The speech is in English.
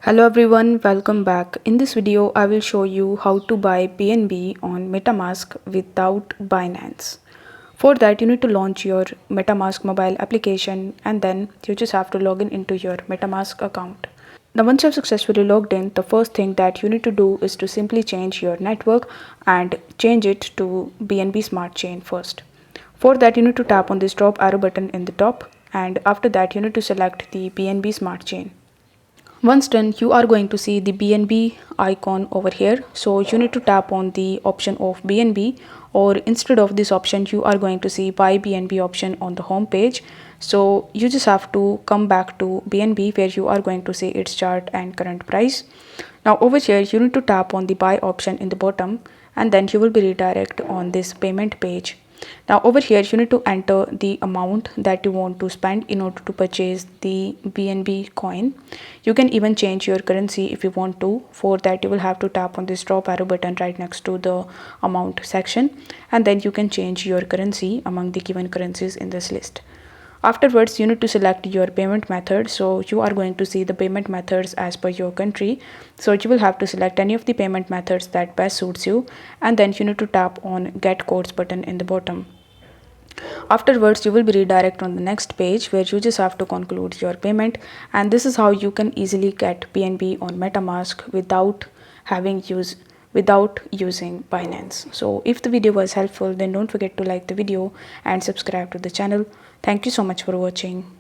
Hello everyone, welcome back. In this video, I will show you how to buy BNB on Metamask without Binance. For that, you need to launch your Metamask mobile application and then you just have to log in into your Metamask account. Now, once you have successfully logged in, the first thing that you need to do is to simply change your network and change it to BNB Smart Chain first. For that, you need to tap on this drop arrow button in the top, and after that, you need to select the BNB Smart Chain. Once done, you are going to see the BNB icon over here. So you need to tap on the option of BNB, or instead of this option, you are going to see Buy BNB option on the home page. So you just have to come back to BNB where you are going to see its chart and current price. Now over here, you need to tap on the buy option in the bottom, and then you will be redirected on this payment page. Now over here you need to enter the amount that you want to spend in order to purchase the BNB coin. You can even change your currency if you want to. For that you will have to tap on this drop arrow button right next to the amount section, and then you can change your currency among the given currencies in this list. Afterwards, you need to select your payment method. So you are going to see the payment methods as per your country. So you will have to select any of the payment methods that best suits you, and then you need to tap on get codes button in the bottom. Afterwards, you will be redirected on the next page where you just have to conclude your payment, and this is how you can easily get BNB on MetaMask without using Binance. So if the video was helpful, then don't forget to like the video and subscribe to the channel. Thank you so much for watching.